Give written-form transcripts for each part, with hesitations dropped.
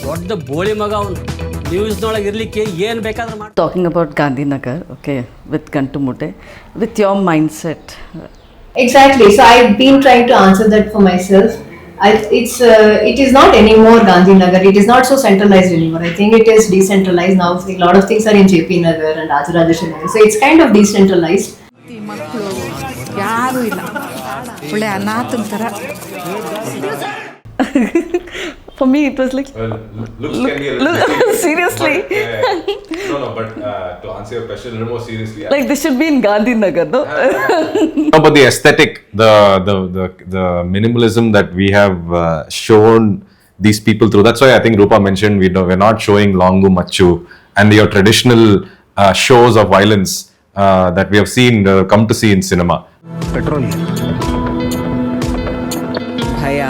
ದೊಡ್ಡ ಬೋಳಿ ಮಗ ಅವನು. ನ್ಯೂಸ್ನೊಳಗೆ ಇರಲಿಕ್ಕೆ ಏನು ಬೇಕಾದ್ರೆ ಮಾಡಿ. Talking about Gandhinagar, okay, with Gantumute, with your mindset. Exactly. So I've been trying to answer that for myself. It is not anymore Gandhinagar. It is not so centralized anymore. I think it is decentralized now. A lot of things are in JP Nagar and Rajarajeswari Nagar. So it's kind of decentralized. ಮಕ್ಕಳು ಯಾರೂ ಇಲ್ಲ, ಒಳ್ಳೆ ಅನಾಥನ ಥರ. For me, it was like, Looks can be a little seriously. But to answer your question a little more seriously, Like this should be in Gandhinagar, no? no, but the aesthetic, the minimalism that we have shown these people through. That's why I think Roopa mentioned we're not showing Longu Machu and your traditional shows of violence that we have seen come to see in cinema. Petrol. ಭಯ.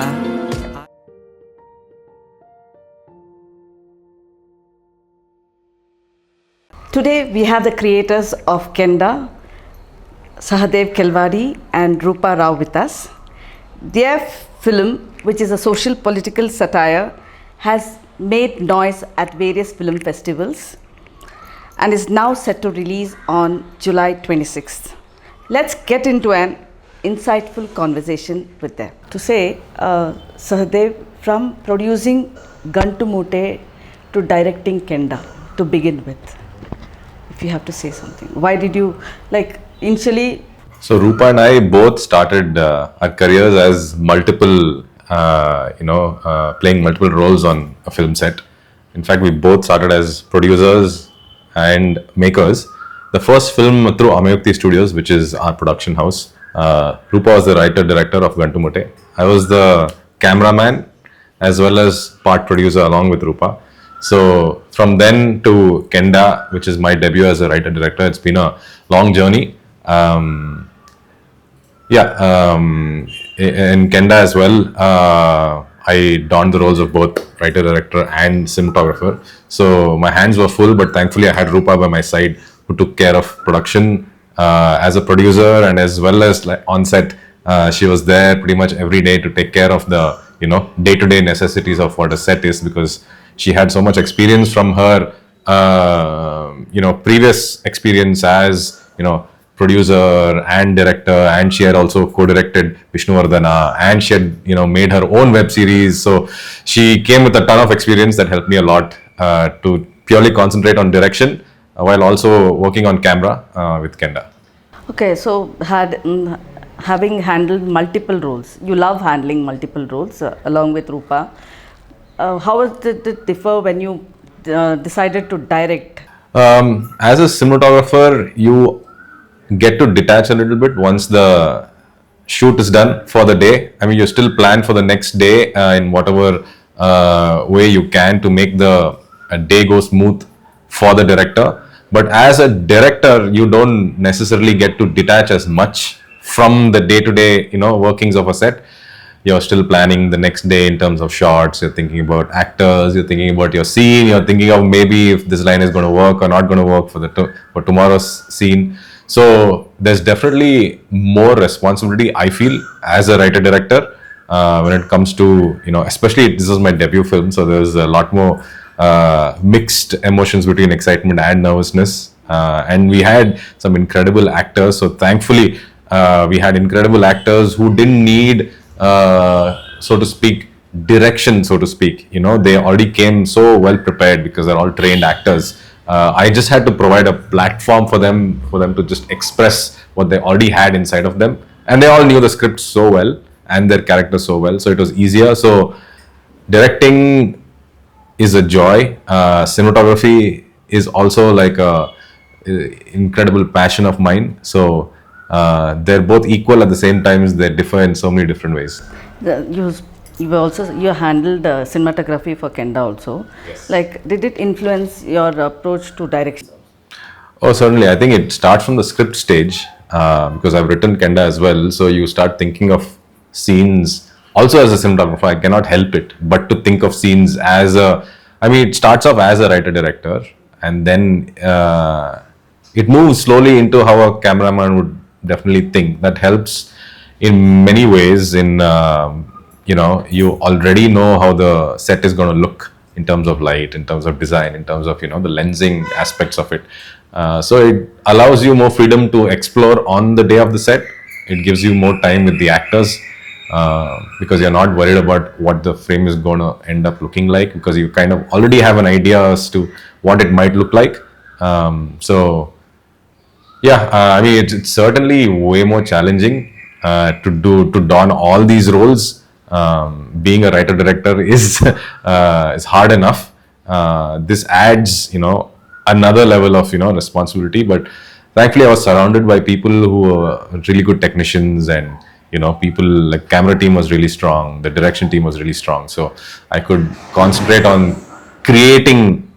Today we have the creators of Kenda, Sahadev, Kelvadi and Roopa Rao with us. Their film, which is a social political satire, has made noise at various film festivals and is now set to release on July 26th. Let's get into an insightful conversation with them. To say, Sahadev, from producing Gantumute to directing Kenda, to begin with, if you have to say something, why did you, like, initially? So Roopa and I both started our careers as multiple, playing multiple roles on a film set. In fact, we both started as producers and makers. The first film through Amayukti Studios, which is our production house. Roopa was the writer-director of Gantumute. I was the cameraman as well as part producer along with Roopa. So from then to Kenda, which is my debut as a writer-director, it's been a long journey. In Kenda as well, I donned the roles of both writer-director and cinematographer. So my hands were full, but thankfully I had Roopa by my side who took care of production as a producer and as well as like on set. She was there pretty much every day to take care of the day-to-day necessities of what a set is, because she had so much experience from her previous experience as producer and director, and she had also co-directed Vishnuvardhana, and she had made her own web series. So she came with a ton of experience that helped me a lot to purely concentrate on direction while also working on camera with Kenda. Okay, so having handled multiple roles, you love handling multiple roles along with Roopa. How did it differ when you decided to direct? As a cinematographer, you get to detach a little bit once the shoot is done for the day. I mean, you still plan for the next day in whatever way you can to make the day go smooth for the director. But as a director, you don't necessarily get to detach as much from the day-to-day, workings of a set. You're still planning the next day in terms of shots. You're thinking about actors. You're thinking about your scene. You're thinking of maybe if this line is going to work or not going to work for tomorrow's scene. So there's definitely more responsibility, I feel, as a writer-director when it comes to, especially this is my debut film, so there's a lot more mixed emotions between excitement and nervousness. And we had some incredible actors. So thankfully, we had incredible actors who didn't need, so to speak, direction, so to speak. They already came so well prepared because they're all trained actors. I just had to provide a platform for them to just express what they already had inside of them. And they all knew the script so well and their characters so well. So it was easier. So directing is a joy. Cinematography is also like a incredible passion of mine. So they're both equal at the same time. They differ in so many different ways. You handled cinematography for Kenda also. Yes. Like, did it influence your approach to direction? Oh, certainly. I think it starts from the script stage because I've written Kenda as well. So you start thinking of scenes. Also as a cinematographer, I cannot help it but to think of scenes as it starts off as a writer-director, and then it moves slowly into how a cameraman would definitely think. That helps in many ways in you already know how the set is going to look in terms of light, in terms of design, in terms of, the lensing aspects of it. So it allows you more freedom to explore on the day of the set. It gives you more time with the actors, because you're not worried about what the frame is going to end up looking like, because you kind of already have an idea as to what it might look like. So yeah, I mean, it's certainly way more challenging to don all these roles. Being a writer director is hard enough. This adds, another level of, responsibility. But thankfully, I was surrounded by people who were really good technicians, and people like camera team was really strong, the direction team was really strong. So I could concentrate on creating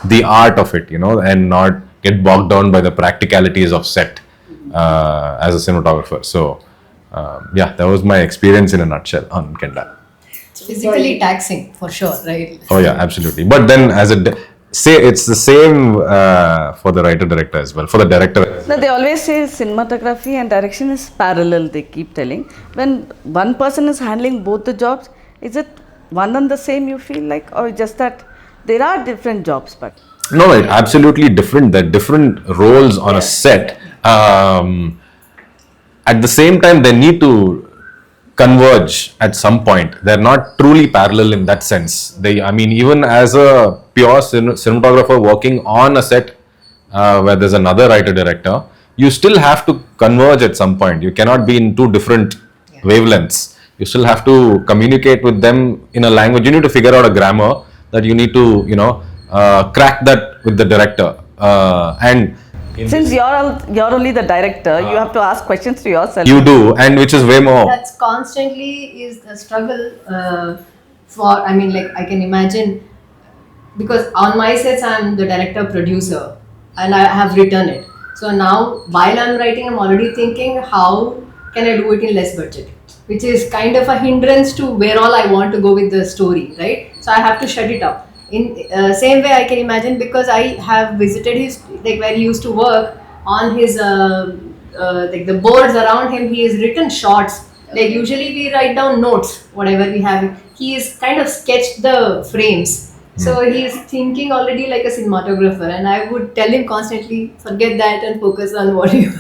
the art of it, and not get bogged down by the practicalities of set as a cinematographer. So, yeah, that was my experience in a nutshell on Kenda. It's physically taxing for sure, right? Oh yeah, absolutely. But then, it's the same for the writer director as well. For the director, No, they always say cinematography and direction is parallel, they keep telling. When one person is handling both the jobs, is it one and the same you feel like, or just that there are different jobs? But no, it absolutely different. There are different roles on a set. At the same time, they need to converge at some point. They're not truly parallel in that sense. Even as a pure cinematographer working on a set where there's another writer director, you still have to converge at some point. You cannot be in two different wavelengths. You still have to communicate with them in a language. You need to figure out a grammar that you need to, crack that with the director. And since you're only the director, you have to ask questions to yourself. you do, and which is way more. That's constantly is the struggle I can imagine, because on my sets I'm the director producer and I have written it. So now while I'm writing, I'm already thinking how can I do it in less budget, which is kind of a hindrance to where all I want to go with the story, right? So I have to shut it up. In same way, I can imagine, because I have visited his, like where he used to work, on his like the boards around him, he has written shots. Like usually we write down notes, whatever we have. He is kind of sketched the frames. So he is thinking already like a cinematographer, and I would tell him constantly, forget that and focus on what you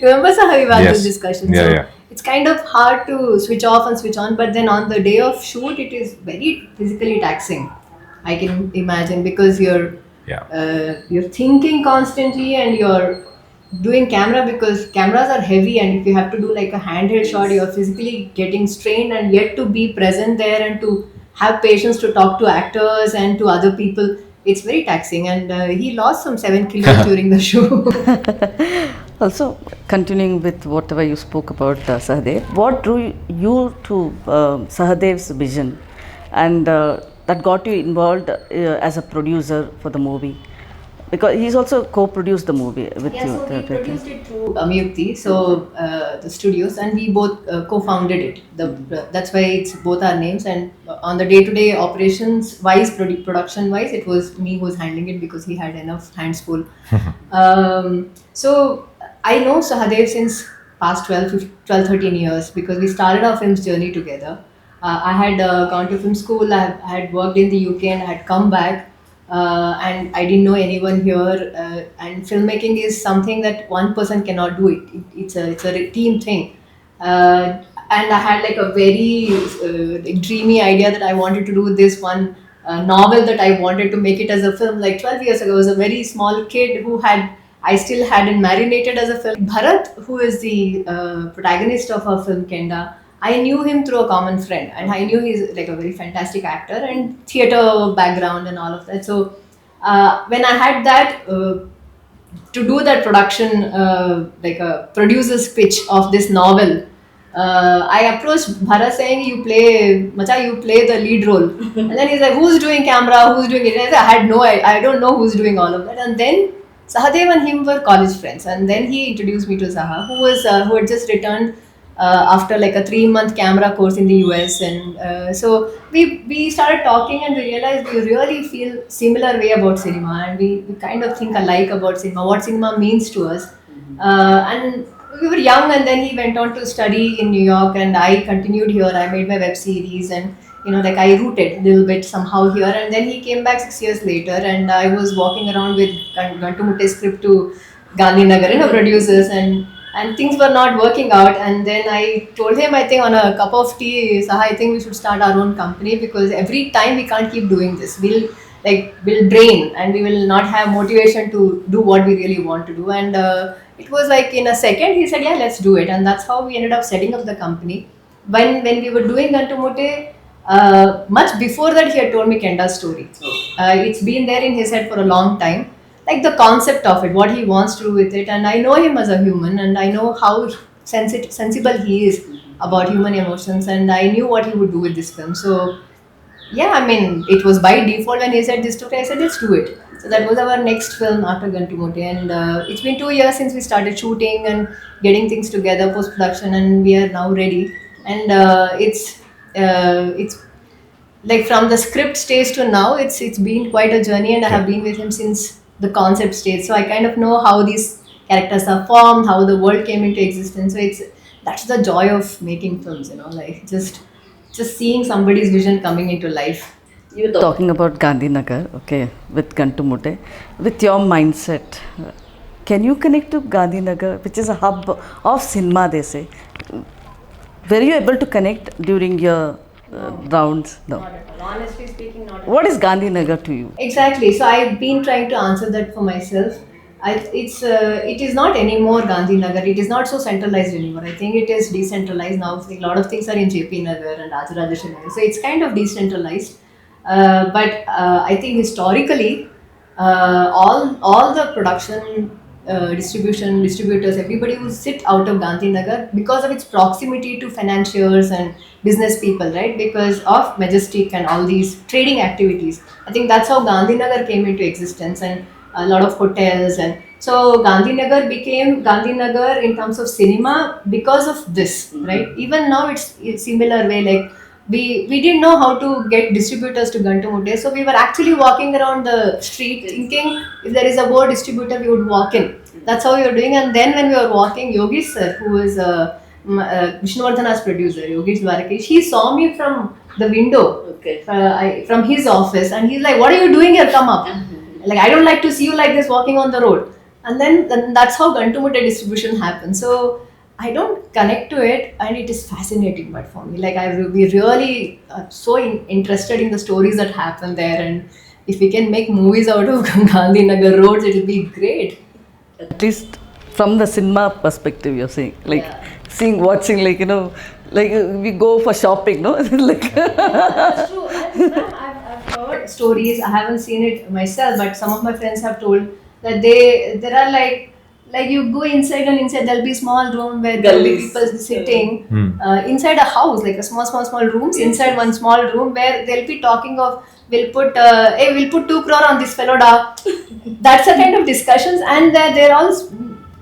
remember, sir, how we had this discussion. Yeah, so yeah. it's kind of hard to switch off and switch on, but then on the day of shoot, it is very physically taxing. I can imagine, because you're thinking constantly and you're doing camera, because cameras are heavy, and if you have to do like a handheld shot, you're physically getting strained, and yet to be present there and to have patience to talk to actors and to other people, it's very taxing. And he lost some 7 kilos during the show. Also, continuing with whatever you spoke about, Sahadev, what drew you to Sahadev's vision, and that got you involved as a producer for the movie? Because he's also co-produced the movie with you. So we produced it through Amyukti, so the studios, and we both co-founded it. That's why it's both our names. And on the day-to-day operations wise, production wise, it was me who was handling it, because he had enough hands full. So I know Sahadev since past 13 years, because we started our film's journey together. I had gone to film school, I had worked in the UK, and I had come back. And I didn't know anyone here, and filmmaking is something that one person cannot do it. It's a team thing, and I had like a very dreamy idea that I wanted to do this one novel, that I wanted to make it as a film. Like 12 years ago, I was a very small kid I still hadn't marinated as a film. Bharath, who is the protagonist of our film Kenda, I knew him through a common friend, and I knew he's like a very fantastic actor and theatre background and all of that. So when I had that to do that production, like a producer's pitch of this novel, I approached Bharat saying, you play the lead role. And then he's like, who's doing camera, who's doing it? And I don't know who's doing all of that. And then Sahadev and him were college friends, and then he introduced me to Saha, who had just returned after like a 3-month camera course in the US. And so we started talking, and we realized we really feel similar way about cinema, and we kind of think alike about cinema, what cinema means to us. And we were young, and then he went on to study in New York, and I continued here. I made my web series, and like I rooted a little bit somehow here. And then he came back 6 years later, and I was walking around with Gantumute script to Gandhinagar, producers, and things were not working out. And then I told him, I think on a cup of tea, Saha, I think we should start our own company, because every time we can't keep doing this. We'll drain, and we will not have motivation to do what we really want to do. And it was like in a second he said, yeah, let's do it. And that's how we ended up setting up the company. When we were doing Gantumute, much before that he had told me Kenda's story. It's been there in his head for a long time, like the concept of it, what he wants to do with it. And I know him as a human, and I know how sensible he is about human emotions, and I knew what he would do with this film. So yeah, I mean, it was by default when he said this today, I said, let's do it. So that was our next film after Gantumute. And it's been 2 years since we started shooting and getting things together, post-production, and we are now ready. And it's like from the script stage to now, it's been quite a journey, and I have been with him since the concept stage. So I kind of know how these characters are formed, how the world came into existence. So that's the joy of making films, like just seeing somebody's vision coming into life. You were talking about Gandhinagar, okay, with Gantumute. With your mindset, can you connect to Gandhinagar, which is a hub of cinema, they say? Were you able to connect during your rounds? No. Not at all. Honestly speaking, not at all. What is Gandhinagar to you? Exactly. So I've been trying to answer that for myself. It is not anymore Gandhinagar. It is not so centralized anymore. I think it is decentralized now. A lot of things are in JP Nagar and Rajarajesh Nagar. So it's kind of decentralized. But I think historically, all the production, distributors, everybody who sit out of Gandhinagar, because of its proximity to financiers and business people, right? Because of Majestic and all these trading activities. I think that's how Gandhinagar came into existence, and a lot of hotels. And so Gandhinagar became Gandhinagar in terms of cinema because of this, right? Even now it's similar way, like we didn't know how to get distributors to Gantumute, so we were actually walking around the street thinking if there is a board distributor we would walk in. That's how we were doing. And then when we were walking, Yogesh sir, who is Vishnuvardhana's producer, Yogesh Dwarkesh, he saw me from the window, from his office, and he's like, what are you doing here, come up. Like, I don't like to see you like this walking on the road. And then that's how Gantumute distribution happens. So I don't connect to it, and it is fascinating. But for me, like, we really so interested in the stories that happen there, and if we can make movies out of Gandhinagar roads, it will be great. At least from the cinema perspective, you're saying, like watching, like like we go for shopping, no? Like That's true. I've heard stories. I haven't seen it myself, but some of my friends have told that there are like you go inside, and inside there'll be small room where there'll be people sitting inside a house, like a small rooms inside one small room, where they'll be talking of, we'll put 2 crore on this fellow da. That's the kind of discussions, and they're all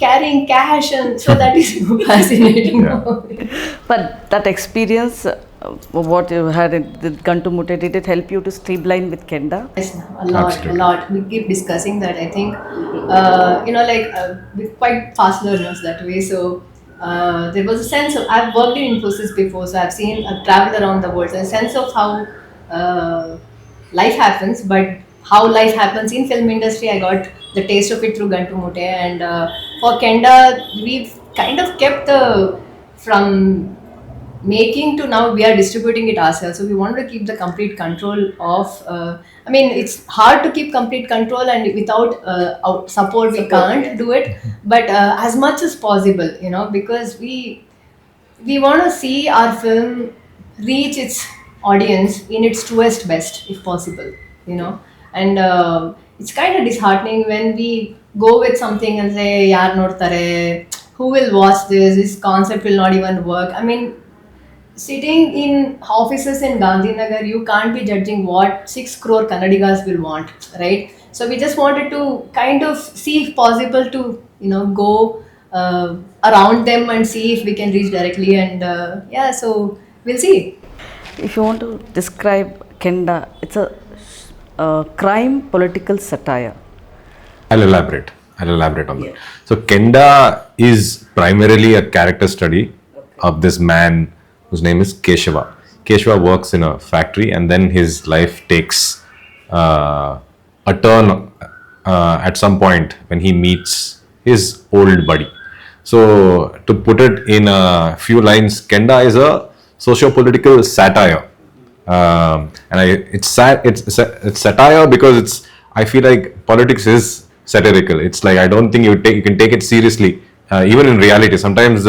carrying cash, and so that is fascinating. But that experience, what you had in Gantumute, did it help you to streamline with Kenda? Yes, a lot. We keep discussing that. I think, we're quite fast learners that way. So there was a sense of, I've worked in Infosys before, so I've traveled around the world. So a sense of how life happens, but how life happens in film industry, I got the taste of it through Gantumute. And for Kenda, we've kind of kept from making to now we are distributing it ourselves. So we wanted to keep the complete control of, it's hard to keep complete control, and without support we can't do it. But as much as possible, because we want to see our film reach its audience in its truest best, if possible, And it's kind of disheartening when we go with something and say, yaar nodtare, who will watch this? This concept will not even work. Sitting in offices in Gandhinagar, you can't be judging what 6 crore Kannadigas will want, right? So we just wanted to kind of see if possible to, go around them and see if we can reach directly. And so we'll see. If you want to describe Kenda, it's a crime political satire. I'll elaborate on that. So Kenda is primarily a character study of this man whose name is Keshava. Keshwa works in a factory, and then his life takes a turn at some point when he meets his old buddy. So, to put it in a few lines, Kenda is a socio-political satire, it's satire because I feel like politics is satirical. It's like I don't think you can take it seriously, even in reality. Sometimes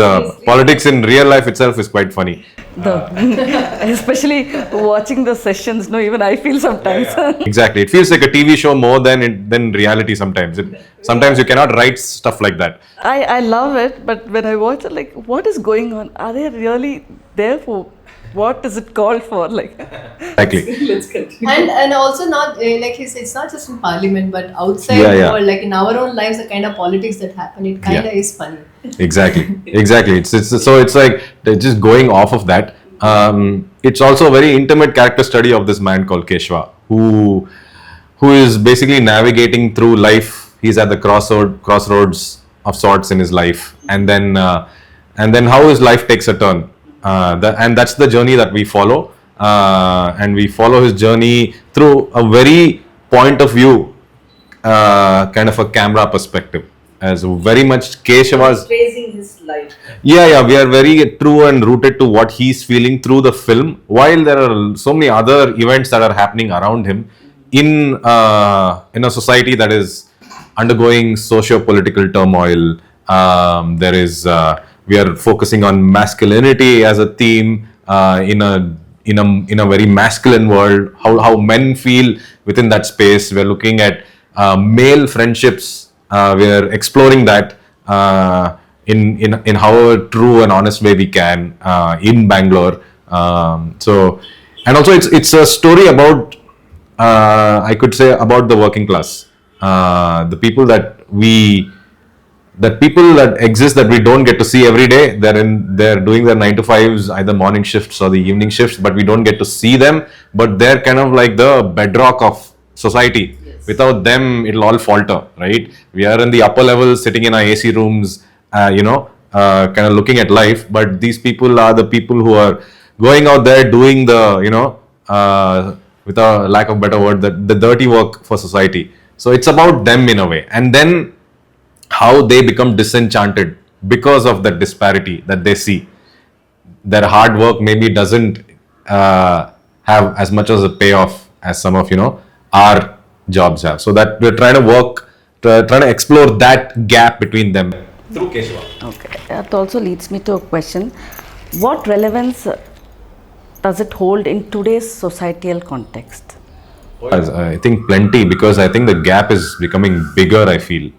politics in real life itself is quite funny. Especially watching the sessions, no, even I feel sometimes. Exactly, it feels like a TV show more than reality. Sometimes you cannot write stuff like that. I love it, but when I watch it, like, what is going on? Are they really there for? What is it called for? Like, Exactly. And also not like he said, it's not just in parliament but outside Yeah. world, like in our own lives, the kind of politics that happen, it kind of is funny. Exactly. It's like they're just going off of that. It's also a very intimate character study of this man called Keshwa, who is basically navigating through life. He's at the crossroads of sorts in his life, and then how his life takes a turn. And that's the journey that we follow, and we follow his journey through a very point of view, kind of a camera perspective, as very much Keshava's tracing his life. Yeah, we are very true and rooted to what he's feeling through the film, while there are so many other events that are happening around him in a society that is undergoing socio-political turmoil. There is we are focusing on masculinity as a theme, in a very masculine world. How men feel within that space. We're looking at male friendships. We are exploring that in however true and honest way we can in Bangalore. And also it's a story about, I could say, about the working class, the people that exist that we don't get to see every day. They're doing their 9 to 5s, either morning shifts or the evening shifts, but we don't get to see them. But they're kind of like the bedrock of society. Yes. Without them, it'll all falter, right? We are in the upper levels, sitting in our AC rooms, kind of looking at life. But these people are the people who are going out there doing the, with a lack of better word, the dirty work for society. So it's about them in a way. And then how they become disenchanted because of the disparity that they see. Their hard work maybe doesn't have as much as a payoff as some of our jobs have. So that we're trying to explore that gap between them through Keshwa. Okay, that also leads me to a question: what relevance does it hold in today's societal context? I think plenty, because I think the gap is becoming bigger, I feel,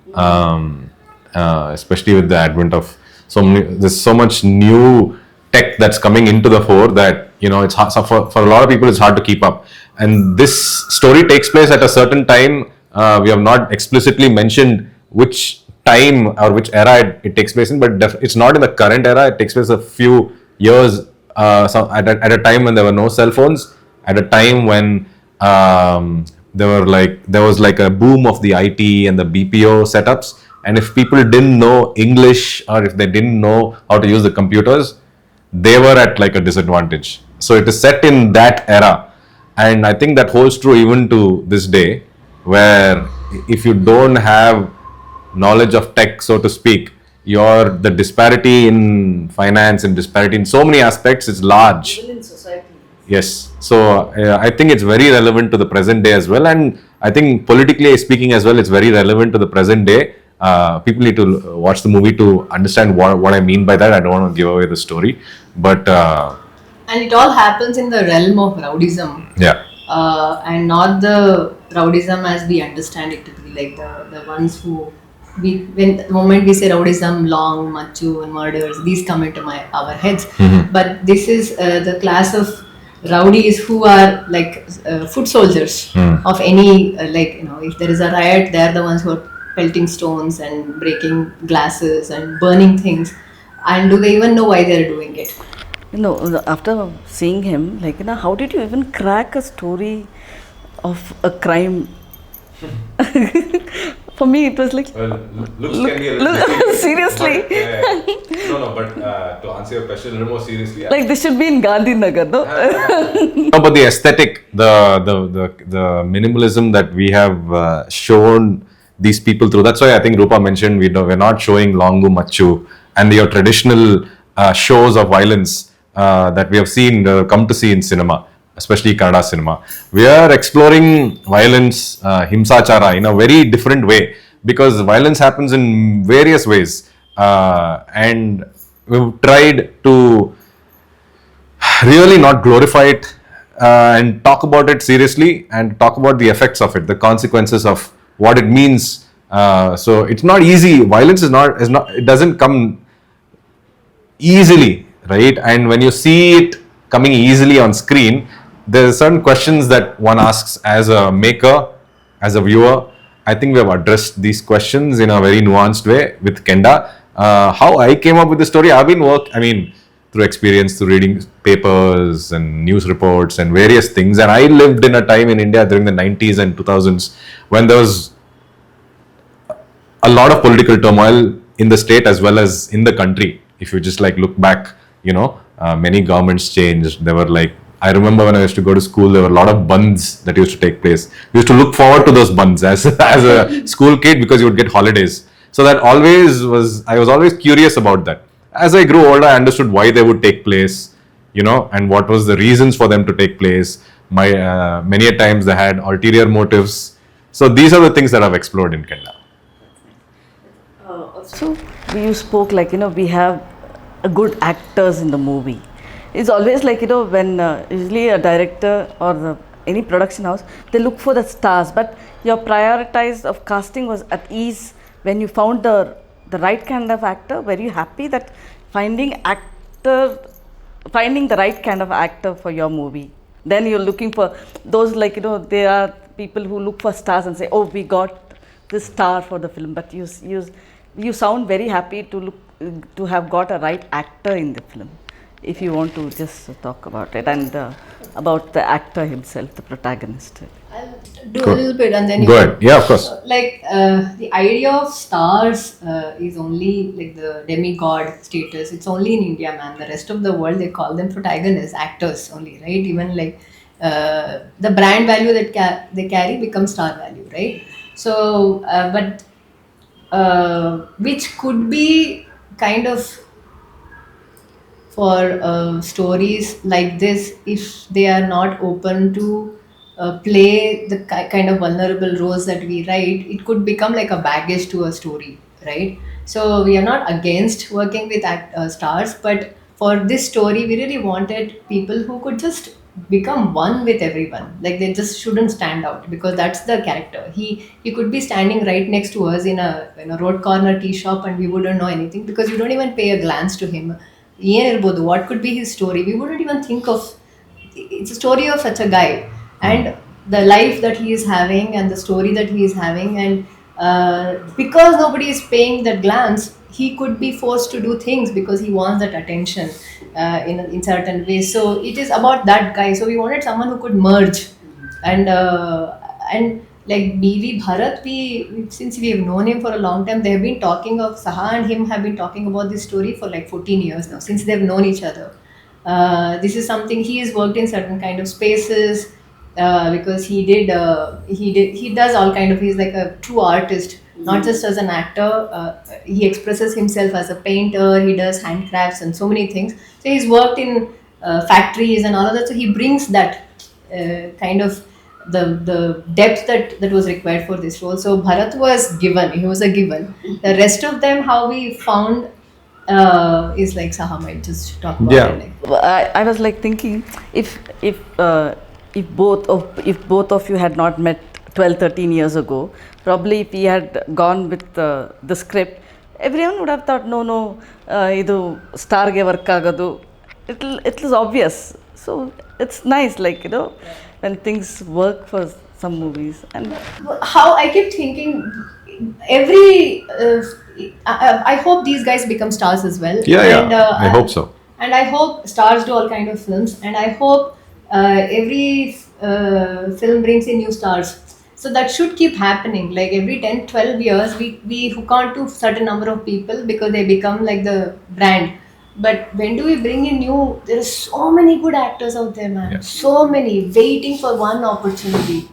especially with the advent of there's so much new tech that's coming into the fore that it's hard, so for a lot of people it's hard to keep up. And this story takes place at a certain time. We have not explicitly mentioned which time or which era it takes place in, but it's not in the current era. It takes place a few years at a time when there were no cell phones, at a time when there was like a boom of the IT and the BPO setups, and if people didn't know English or if they didn't know how to use the computers, they were at like a disadvantage. So it is set in that era, and I think that holds true even to this day, where if you don't have knowledge of tech, so to speak, the disparity in finance and disparity in so many aspects is large. Even in society. Yes. So I think it's very relevant to the present day as well, and I think politically speaking as well, it's very relevant to the present day. People need to watch the movie to understand what I mean by that. I don't want to give away the story, but And it all happens in the realm of rowdyism. Yeah. And not the rowdyism as we understand it to be, like the ones who when the moment we say rowdyism, long, macho and murders, these come into our heads. Mm-hmm. But this is the class of rowdies who are like foot soldiers of any if there is a riot, they're the ones who are pelting stones and breaking glasses and burning things. And do they even know why they're doing it? After seeing him, how did you even crack a story of a crime? For me, it was like, Well, looks can be a little seriously. But to answer your question a little more seriously, Like this should be in Gandhinagar, no? no, but the aesthetic, the minimalism that we have shown these people through. That's why I think Roopa mentioned we're not showing Longu Machu and your traditional shows of violence that we have seen come to see in cinema, especially Kannada cinema. We are exploring violence, himsachara, in a very different way because violence happens in various ways, and we've tried to really not glorify it and talk about it seriously and talk about the effects of it, the consequences of what it means. So it's not easy. Violence is not it doesn't come easily, right? And when you see it coming easily on screen, there are certain questions that one asks as a maker, as a viewer. I think we have addressed these questions in a very nuanced way with Kenda. How I came up with the story, through experience, through reading papers and news reports and various things. And I lived in a time in India during the 90s and 2000s when there was a lot of political turmoil in the state as well as in the country. If you just look back, many governments changed. There were I remember when I used to go to school, there were a lot of bandhs that used to take place. We used to look forward to those bandhs as a school kid because you would get holidays. So that I was always curious about that. As I grew older, I understood why they would take place, and what was the reasons for them to take place. Many a times they had ulterior motives. So these are the things that I've explored in Kenda. So you spoke we have good actors in the movie. It's always when usually a director or any production house, they look for the stars, but your prioritize of casting was at ease when you found the right kind of actor. Were you happy that finding the right kind of actor for your movie? Then you're looking for those there are people who look for stars and say, oh, we got this star for the film, but you sound very happy to have got a right actor in the film. If you want to just talk about it and about the actor himself, the protagonist. I'll do a little bit and then Go ahead. Yeah, of course. The idea of stars is only the demigod status. It's only in India, man. The rest of the world, they call them protagonists, actors only, right? Even the brand value that they carry becomes star value, right? So, which could be kind of for stories like this, if they are not open to play the kind of vulnerable roles that we write, it could become like a baggage to a story, right? So we are not against working with stars, but for this story, we really wanted people who could just become one with everyone. They just shouldn't stand out because that's the character. He could be standing right next to us in a road corner tea shop and we wouldn't know anything because we don't even pay a glance to him. What could be his story? We wouldn't even think of. It's a story of such a guy and the life that he is having and the story that he is having, and because nobody is paying that glance, he could be forced to do things because he wants that attention in certain ways. So it is about that guy. So we wanted someone who could merge, and like BV Bharath, since we have known him for a long time, they have been talking of Saha and him have been talking about this story for 14 years now, since they've known each other. This is something he has worked in certain kind of spaces because he does all kind of, he's like a true artist, not just as an actor. He expresses himself as a painter, he does handcrafts and so many things. So he's worked in factories and all of that. So he brings that kind of the depth that was required for this role. So Bharath was given, he was a given. The rest of them, how we found is like Saha might just talk about it. I was thinking if both of you had not met 12-13 years ago, probably if he had gone with the script, everyone would have thought no idu star ge work agadu. It is obvious. So it's nice when things work for some movies. And how I kept thinking I hope these guys become stars as well. And, I hope so. And I hope stars do all kind of films, and I hope every film brings in new stars. So that should keep happening. Like every 10, 12 years, we hook on to certain number of people because they become like the brand. But when do we bring in new? There are so many good actors out there, man. Yeah. So many waiting for one opportunity.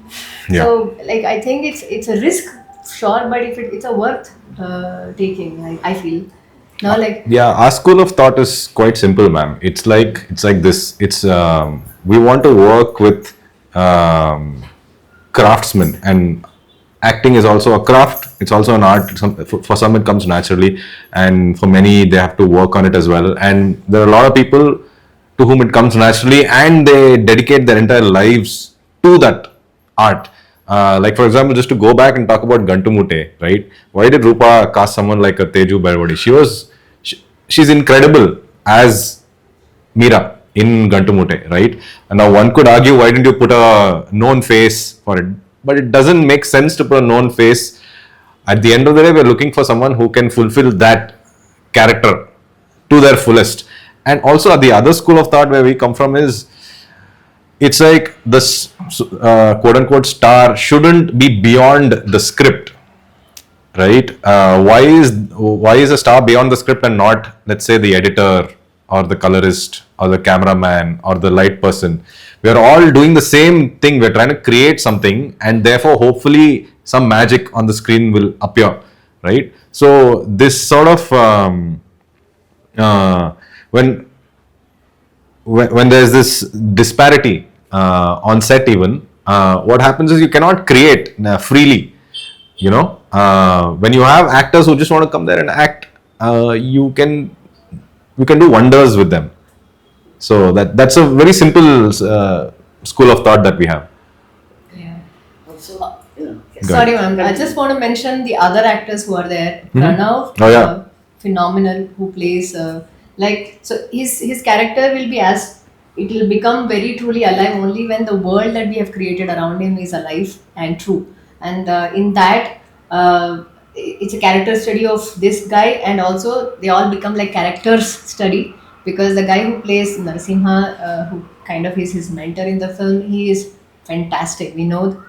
Yeah. So like I think it's a risk, sure, but if it's a worth taking, I feel. Now like Yeah, our school of thought is quite simple, ma'am. It's like this. It's we want to work with craftsmen, and acting is also a craft. It's also an art. For some it comes naturally, and for many they have to work on it as well. And there are a lot of people to whom it comes naturally, and they dedicate their entire lives to that art. Like for example, just to go back and talk about Gantumute, right? Why did Rupa cast someone like a Teju Belvadi? She's incredible as Meera in Gantumute, right? And now one could argue, why didn't you put a known face for it? But it doesn't make sense to put a known face. At the end of the day, we're looking for someone who can fulfill that character to their fullest. And also, the other school of thought where we come from is, it's like this quote unquote star shouldn't be beyond the script, right? Why is a star beyond the script and not, let's say, the editor or the colorist or the cameraman or the light person? We are all doing the same thing. We're trying to create something, and therefore hopefully some magic on the screen will appear, right? So this sort of when there's this disparity on set, even what happens is you cannot create freely. When you have actors who just want to come there and act, you can do wonders with them. So that's a very simple school of thought that we have. yeah. Go Sorry, ahead. ma'am. I just want to mention the other actors who are there. Pranav, Oh, yeah. phenomenal, who plays so his character will be it will become very truly alive only when the world that we have created around him is alive and true. And in that, it's a character study of this guy, and also they all become like characters study, because the guy who plays Narasimha, who kind of is his mentor in the film, he is fantastic. We know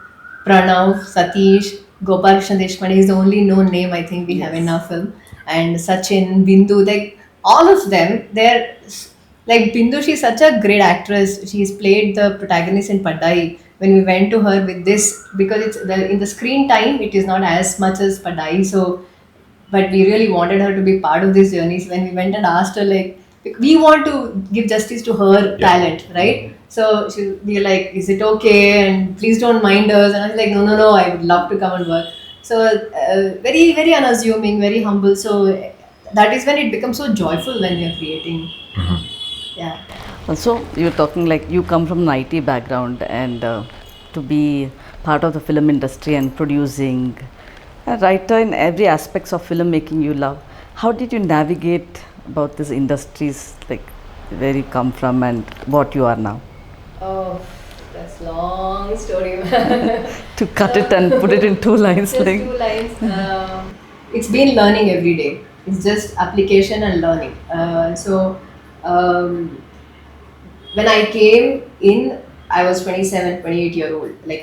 Pranav, Satish, Gopal Krishna Deshpande is the only known name I think we have in our film, and Sachin, Bindu, like all of them, they're like Bindu. She's such a great actress. She's played the protagonist in Padai. When we went to her with this, because in the screen time, it is not as much as Padai. So, but we really wanted her to be part of this journey. So when we went and asked her, like, we want to give justice to her talent, right? So she'll be like, "Is it okay? And please don't mind us." And I was like, "No, I would love to come and work." So very, very unassuming, very humble. So that is when it becomes so joyful when you're creating. Yeah. Also, you're talking like you come from an IT background, and to be part of the film industry and producing, a writer in every aspects of filmmaking you love. How did you navigate about these industries, like where you come from and what you are now? Oh, that's long story. To cut it and put it in 2 lines, Just like 2 lines. It's been learning every day. It's just application and learning. When I came in, I was 27, 28-year-old. Like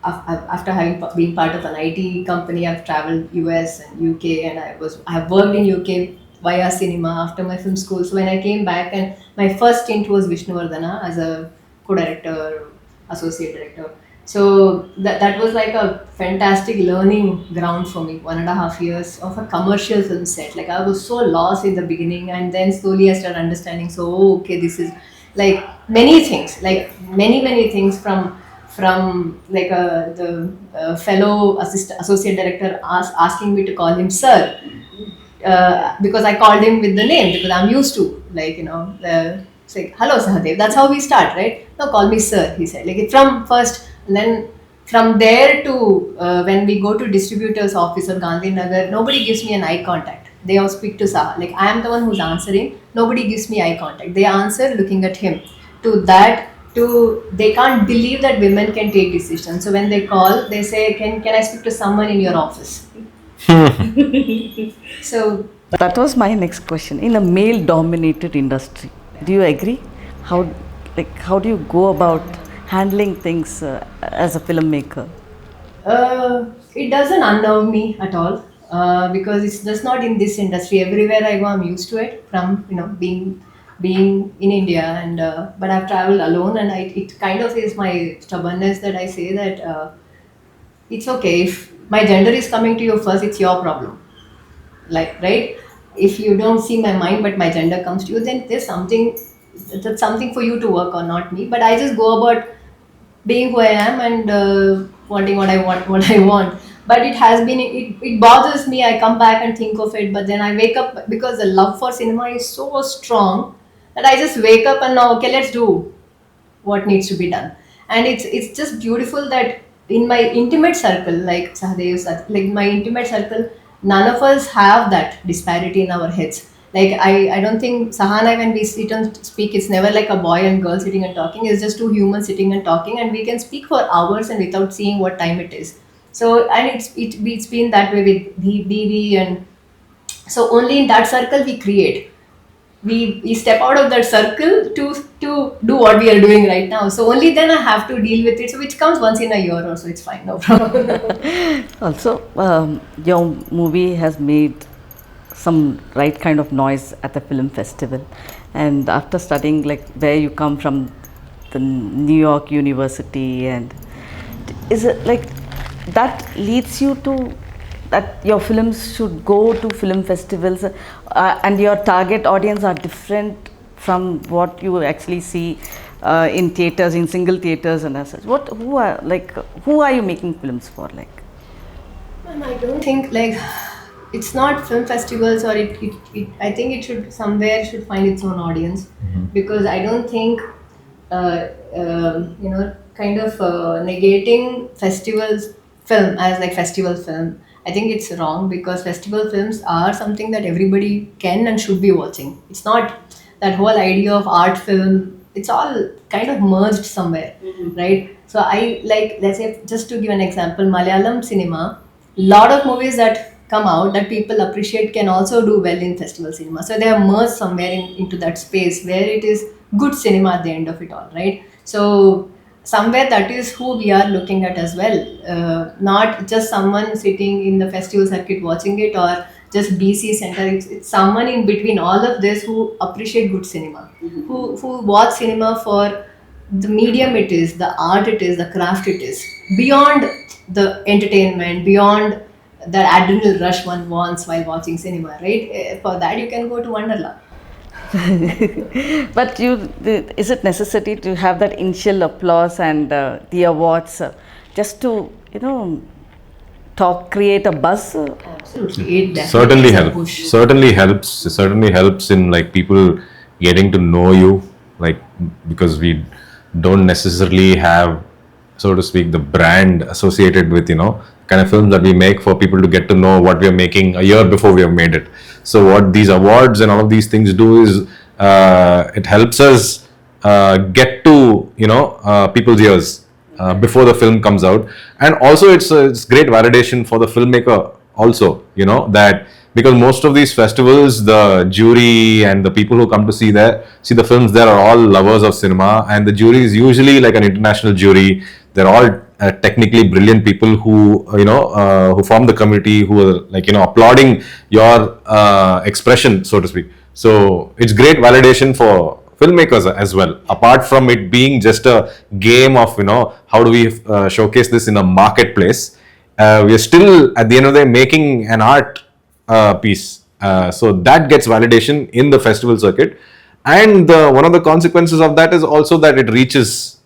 after having been part of an IT company, I've traveled US and UK, and I have worked in UK via cinema after my film school. So when I came back, and my first stint was Vishnuvardhana as a co-director, associate director. So that was like a fantastic learning ground for me. 1.5 years of a commercial film set. Like I was so lost in the beginning, and then slowly I started understanding. So okay, this is like many things, like many things from like the fellow associate director asking me to call him sir, because I called him with the name, because I'm used to, like, it's like, "Hello Sahadev," that's how we start, right? "No, call me sir," he said. Like from first, and then from there to when we go to distributor's office or Gandhinagar, nobody gives me an eye contact. They all speak to Saha. Like I am the one who's answering. Nobody gives me eye contact. They answer looking at him. They can't believe that women can take decisions. So when they call, they say, can I speak to someone in your office?" So that was my next question. In a male dominated industry, do you agree? How do you go about handling things as a filmmaker? It doesn't unnerve me at all because it's just not in this industry. Everywhere I go, I'm used to it from being in India, and but I've traveled alone, and it kind of is my stubbornness that I say that it's okay if my gender is coming to you first. It's your problem, like, right? If you don't see my mind but my gender comes to you, then there's something that's something for you to work on, not me. But I just go about being who I am and wanting what I want. But it bothers me. I come back and think of it, but then I wake up because the love for cinema is so strong that I just wake up and now, okay, let's do what needs to be done. And it's just beautiful that in my intimate circle, like Sahadev, like my intimate circle, none of us have that disparity in our heads. Like I don't think Sahana, when we sit and speak, it's never like a boy and girl sitting and talking. It's just two humans sitting and talking, and we can speak for hours and without seeing what time it is. So, and it's been that way with BV, and so only in that circle we create. We step out of that circle to do what we are doing right now. So only then I have to deal with it. So which comes once in a year or so. It's fine, no problem. Also, your movie has made some right kind of noise at the film festival, and after studying like where you come from, the New York University, and is it like that leads you to that your films should go to film festivals, and your target audience are different from what you actually see in theaters, in single theaters and as such? Who are you making films for, like? And I don't think like it's not film festivals, or I think it should find its own audience, because I don't think kind of negating festivals film as like festival film. I think it's wrong, because festival films are something that everybody can and should be watching. It's not that whole idea of art film. It's all kind of merged somewhere, right? So I like, let's say, just to give an example, Malayalam cinema, lot of movies that come out that people appreciate can also do well in festival cinema. So they have merged somewhere into that space where it is good cinema at the end of it all, right? So somewhere that is who we are looking at as well, not just someone sitting in the festival circuit watching it, or just BC center. It's someone in between all of this who appreciate good cinema, who watch cinema for the medium it is, the art it is, the craft it is, beyond the entertainment, beyond the adrenaline rush one wants while watching cinema, right? For that you can go to Wonderla. But is it necessary to have that initial applause and the awards just to create a buzz? Absolutely, it Certainly is a helps. push. Certainly helps in like people getting to know you, like, because we don't necessarily have, so to speak, the brand associated with kind of films that we make, for people to get to know what we are making a year before we have made it. So what these awards and all of these things do is it helps us get to people's ears before the film comes out. And also it's great validation for the filmmaker also, that, because most of these festivals, the jury and the people who come to see the films there are all lovers of cinema, and the jury is usually like an international jury. They're all technically brilliant people who who form the committee, who are like applauding your expression, so to speak. So it's great validation for filmmakers as well, apart from it being just a game of how do we showcase this in a marketplace. We are still at the end of the day making an art piece, so that gets validation in the festival circuit. And one of the consequences of that is also that it reaches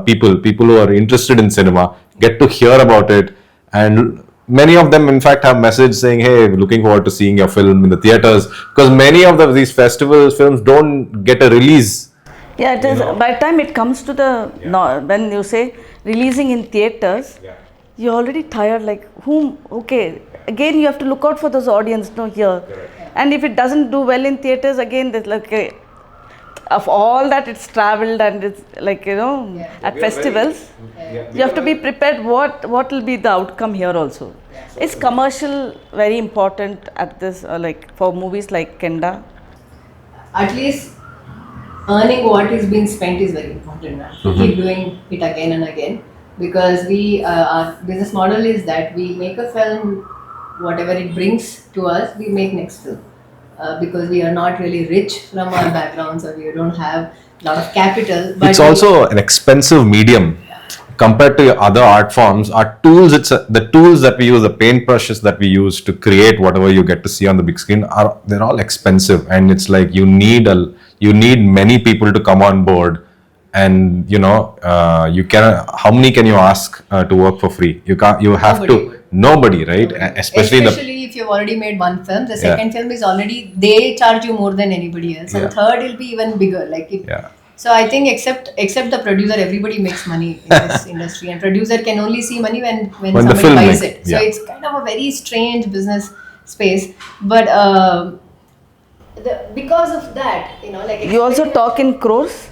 people who are interested in cinema get to hear about it, and many of them in fact have messages saying, hey, looking forward to seeing your film in the theaters, because many of these festival films don't get a release. Yeah, it is. By the time it comes to the when you say releasing in theaters, you're already tired, like okay, again you have to look out for those audience here. And if it doesn't do well in theaters, again there's like of all that it's traveled, and it's like at festivals, you have to be prepared what will be the outcome here also. Is commercial very important at this, like for movies like Kenda? At least earning what is being spent is very important now. Keep doing it again and again, because our business model is that we make a film, whatever it brings to us, we make next film. Because we are not really rich from our backgrounds, or we don't have a lot of capital. But It's also an expensive medium compared to other art forms. Our tools, the tools that we use, the paint brushes that we use to create whatever you get to see on the big screen, they're all expensive, and it's like you need many people to come on board. And you can, how many can you ask to work for free? You can't. You have nobody, right? Especially if you've already made one film, the second film is already, they charge you more than anybody else, and third will be even bigger. So I think except the producer, everybody makes money in this industry, and producer can only see money when somebody buys it. So it's kind of a very strange business space. But because of that, You also talk in crores?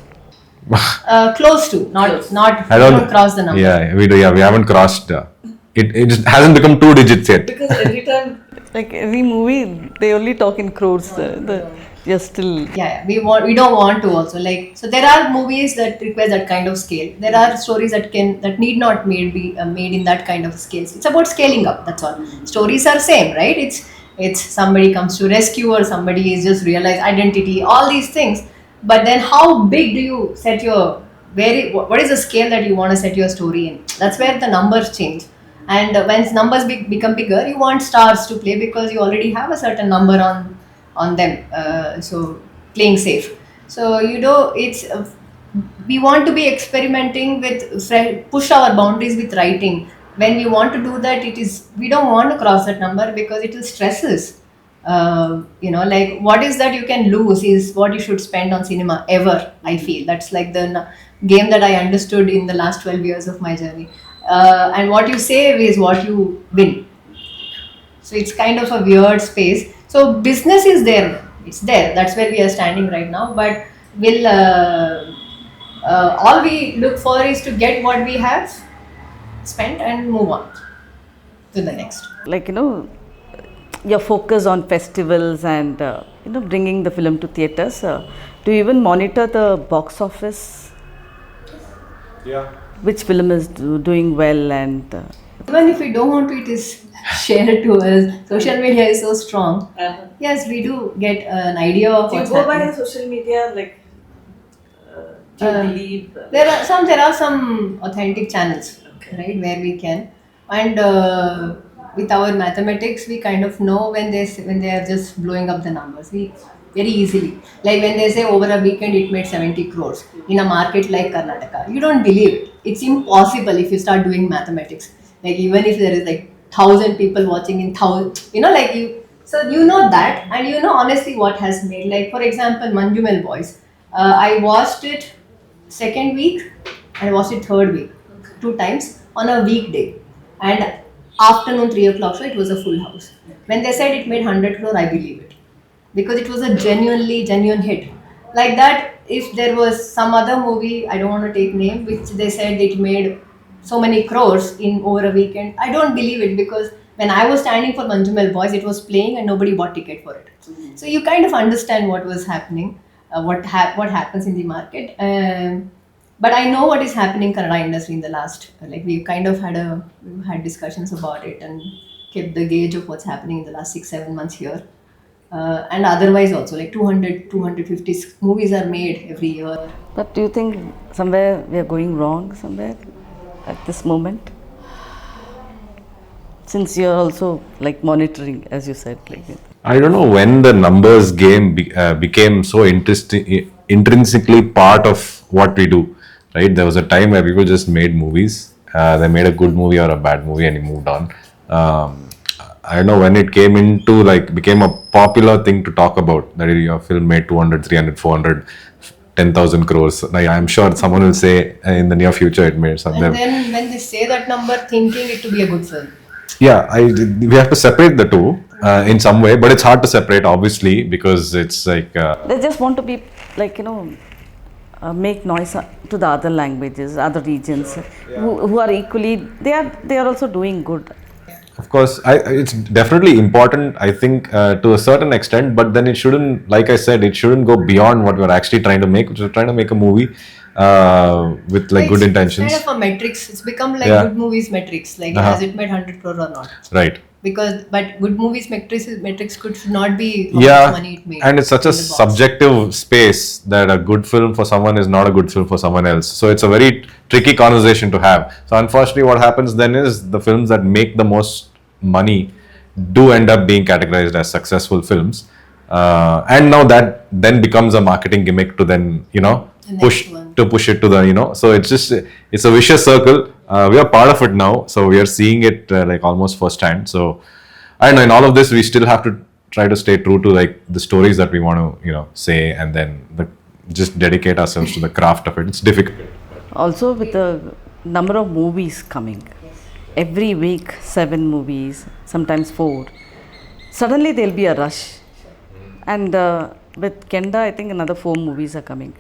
close to, not. I don't cross the number. Yeah, we do. Yeah, we haven't crossed. It just hasn't become 2 digits yet. Because every time, like every movie, they only talk in crores. You're still. Yeah, we don't want to also, so there are movies that require that kind of scale. There are stories that need not be made in that kind of scale. It's about scaling up. That's all. Stories are same, right? It's somebody comes to rescue, or somebody is just realize identity. All these things. But then, how big do you set what is the scale that you want to set your story in? That's where the numbers change. And when numbers become bigger, you want stars to play, because you already have a certain number on them. So playing safe. So we want to be experimenting with push our boundaries with writing. When we want to do that, we don't want to cross that number, because it will stress us. What is that you can lose is what you should spend on cinema ever. I feel that's like the game that I understood in the last 12 years of my journey. And what you save is what you win. So it's kind of a weird space. So business is there. It's there. That's where we are standing right now. But all we look for is to get what we have spent and move on to the next. Your focus on festivals and bringing the film to theaters. Do you even monitor the box office? Yeah. Which film is doing well, and even if we don't want to, it is shared to us. Social media is so strong. Yes, we do get an idea of what's happening. by the social media, do you believe? There are some authentic channels, right, where we can, and with our mathematics, we kind of know when they are just blowing up the numbers. We very easily, like when they say over a weekend it made 70 crores in a market like Karnataka, you don't believe it. It's impossible if you start doing mathematics. Even if there is 1,000 people watching in 1,000, so you know that, and honestly what has made. For example, Manjumel Boys. I watched it second week, and I watched it third week, 2 times on a weekday, and afternoon 3 o'clock, so it was a full house. When they said it made 100 crore, I believe it, because it was a genuine hit. Like that, if there was some other movie, I don't want to take name, which they said it made so many crores in over a weekend, I don't believe it, because when I was standing for Manjumel Boys, it was playing and nobody bought ticket for it. So you kind of understand what was happening, what happens in the market. But I know what is happening in Kannada industry in the last, we've kind of had discussions about it, and kept the gauge of what's happening in the last 6-7 months here. And otherwise also, 250 movies are made every year. But do you think somewhere we are going wrong somewhere at this moment? Since you're also monitoring, as you said. I don't know when the numbers game became so intrinsically part of what we do. Right, there was a time where people just made movies. They made a good movie or a bad movie, and he moved on. I don't know when it came into became a popular thing to talk about. That your film made 200, 300, 400, 10,000 crores. I'm sure someone will say in the near future it made something. And then when they say that number, thinking it to be a good film. Yeah, we have to separate the two in some way, but it's hard to separate, obviously, because it's they just want to be make noise to the other languages, other regions, who are equally, they are also doing good. Of course, it's definitely important, I think, to a certain extent, but then it shouldn't, like I said, it shouldn't go beyond what we're actually trying to make, which is trying to make a movie with like good It's kind intentions. of a metrics. It's become like Yeah. good movies metrics. Like Uh-huh. has it made 100 crore or not? Right. But good movies metrics should not be how much Yeah, money it made. and it's such a in the box. subjective space that a good film for someone is not a good film for someone else. So it's a very tricky conversation to have. So unfortunately, what happens then is the films that make the most money do end up being categorized as successful films, and now that then becomes a marketing gimmick to then The next push one. to push it to the. So it's a vicious circle. We are part of it now, so we are seeing it like almost firsthand. So I don't know. In all of this, we still have to try to stay true to like the stories that we want to say, and then just dedicate ourselves to the craft of it. It's difficult. Also, with the number of movies coming, every week 7 movies, sometimes 4. Suddenly there'll be a rush, and with Kenda, I think another 4 movies are coming.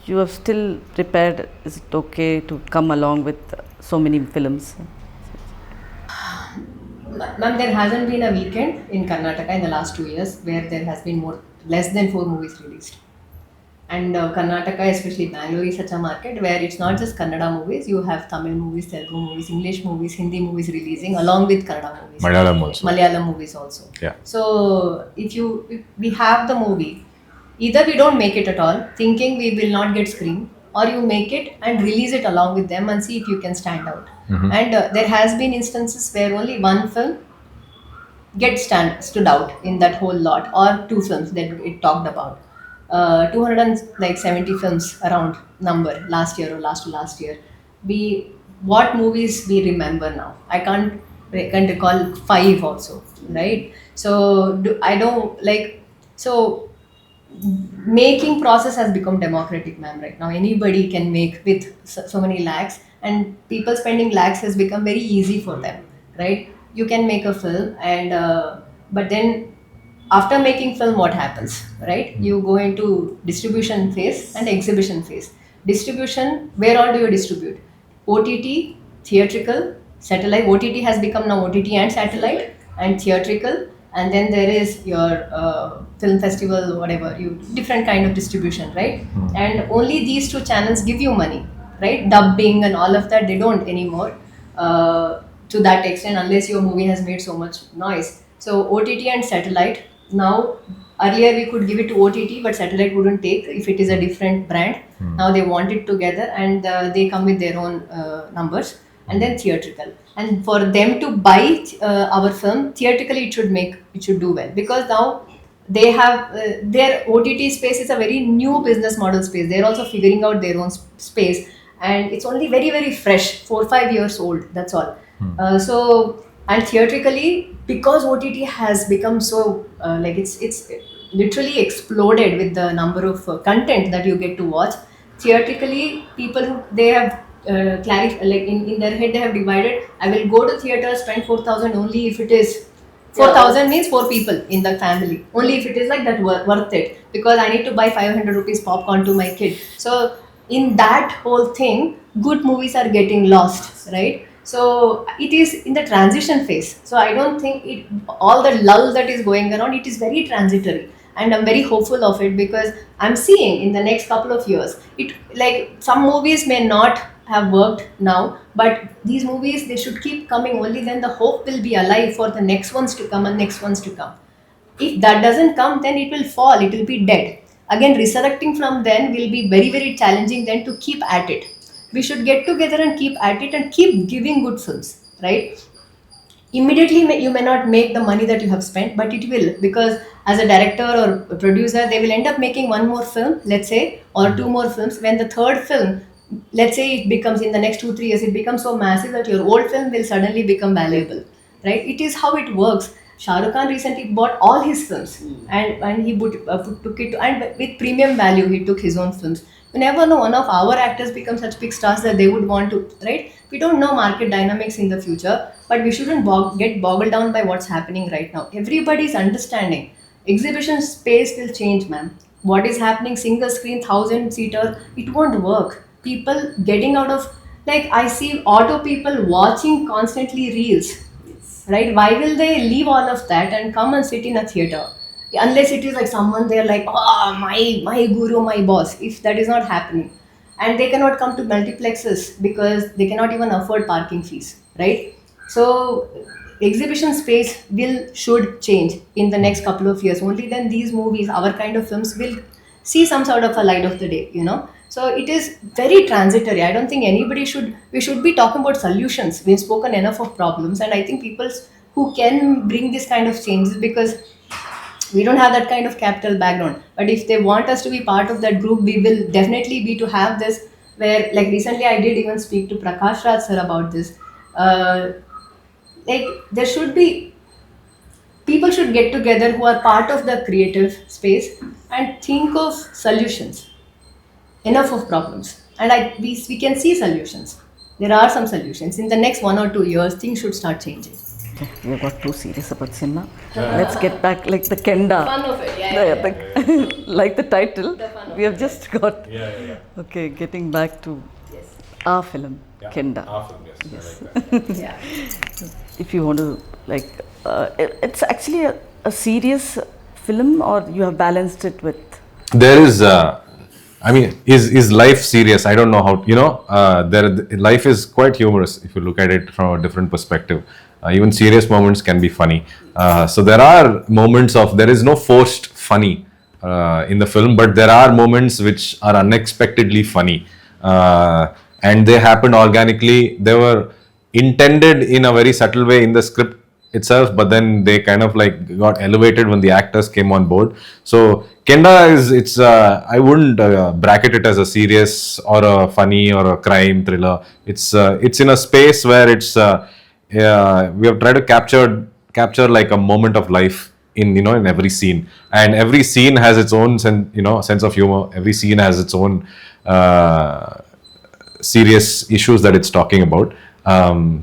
You have still prepared. Is it okay to come along with so many films? Ma'am, there hasn't been a weekend in Karnataka in the last 2 years where there has been less than 4 movies released. And Karnataka, especially Bangalore, is such a market where it's not just Kannada movies. You have Tamil movies, Telugu movies, English movies, Hindi movies releasing along with Kannada movies. Malayalam also. Malayalam movies also. Yeah. So if we have the movie, either we don't make it at all, thinking we will not get screen, or you make it and release it along with them and see if you can stand out. And there has been instances where only one film stood out in that whole lot, or 2 films that it talked about. 270 films around number last year or last to last year. What movies we remember now? I can't recall 5 also, right? So I don't like so making process has become democratic, ma'am. Right now, anybody can make with so many lakhs, and people spending lakhs has become very easy for them, right? You can make a film, and but then after making film, what happens, right? You go into distribution phase and exhibition phase. Distribution, where all do you distribute? OTT, theatrical, satellite. OTT has become now OTT and satellite, and theatrical, and then there is your film festival, whatever, you different kind of distribution, right? And only these 2 channels give you money, right? Dubbing and all of that, they don't anymore to that extent, unless your movie has made so much noise. So OTT and satellite. Now, earlier we could give it to OTT, but satellite wouldn't take if it is a different brand. Now they want it together, and they come with their own numbers. And then theatrical, and for them to buy our film theatrically, it should do well, because now they have their OTT space is a very new business model space. They're also figuring out their own space, and it's only very very fresh, 4-5 years old, that's all. So, and theatrically, because OTT has become so like it's literally exploded with the number of content that you get to watch. Theatrically, people who they have like in their head, they have divided. I will go to theater, spend 4,000 only if it is 4,000 means 4 people in the family. Only if it is like that worth it, because I need to buy 500 rupees popcorn to my kid. So in that whole thing, good movies are getting lost, right? So it is in the transition phase. So I don't think all the lull that is going around, it is very transitory, and I'm very hopeful of it, because I'm seeing in the next couple of years, it like some movies may not have worked now, but these movies, they should keep coming. Only then the hope will be alive for the next ones to come and next ones to come. If that doesn't come, then it will fall, it will be dead. Again, resurrecting from then will be very very challenging then to keep at it. We should get together and keep at it and keep giving good films, right? Immediately you may not make the money that you have spent, but it will, because as a director or a producer, they will end up making 1 more film, let's say, or 2 more films. When the 3rd film, let's say, it becomes in the next 2-3 years, it becomes so massive that your old film will suddenly become valuable, right? It is how it works. Shah Rukh Khan recently bought all his films, and he took it, and with premium value he took his own films. You never know, one of our actors become such big stars that they would want to, right? We don't know market dynamics in the future, but we shouldn't get boggled down by what's happening right now. Everybody's understanding. Exhibition space will change, ma'am. What is happening, single screen, 1,000 seater, it won't work. People getting out of like I see auto people watching constantly reels, right? Why will they leave all of that and come and sit in a theater? Unless it is like someone they're like, oh, my guru, my boss. If that is not happening, and they cannot come to multiplexes because they cannot even afford parking fees, right? So exhibition space should change in the next couple of years. Only then these movies, our kind of films, will see some sort of a light of the day, you know. So it is very transitory. I don't think anybody should, we should be talking about solutions. We've spoken enough of problems, and I think people who can bring this kind of changes, because we don't have that kind of capital background, but if they want us to be part of that group, we will definitely be to have this, where like recently I did even speak to Prakash Raj sir about this. Like there should be, people should get together who are part of the creative space and think of solutions. Enough of problems, and we can see solutions. There are some solutions. In the next 1 or 2 years, things should start changing. Okay, we got too serious about cinema. Let's get back like the Kenda. Fun of it, Like the title. The fun of We have just got. Okay, getting back to our film, Kenda. Yeah. If you want to like, it's actually a serious film, or you have balanced it with. There is I mean, is life serious? I don't know how, you know, life is quite humorous if you look at it from a different perspective. Even serious moments can be funny. So there are moments of, there is no forced funny in the film, but there are moments which are unexpectedly funny. And they happened organically. They were intended in a very subtle way in the script itself, but then they kind of like got elevated when the actors came on board. So Kenda it's I wouldn't bracket it as a serious or a funny or a crime thriller. It's in a space where it's we have tried to capture like a moment of life in, you know, in every scene, and every scene has its own sense of humor. Every scene has its own serious issues that it's talking about.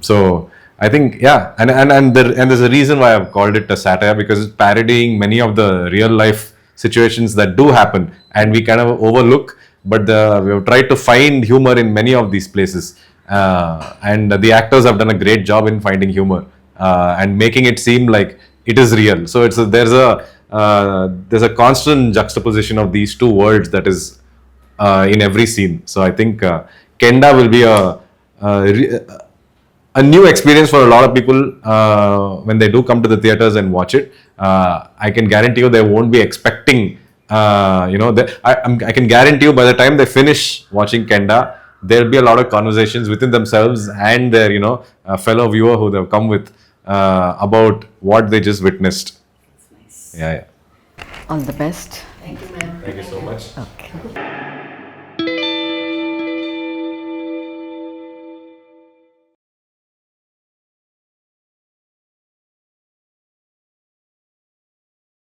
So I think, yeah, and there's a reason why I've called it a satire, because it's parodying many of the real life situations that do happen and we kind of overlook, but we have tried to find humor in many of these places, and the actors have done a great job in finding humor and making it seem like it is real. So there's a constant juxtaposition of these two worlds that is in every scene. So I think Kenda will be a new experience for a lot of people when they do come to the theaters and watch it. I can guarantee you they won't be expecting, I can guarantee you by the time they finish watching Kenda, there'll be a lot of conversations within themselves and their, fellow viewer who they've come with about what they just witnessed. Yeah. All the best. Thank you, ma'am. Thank you so much. Okay.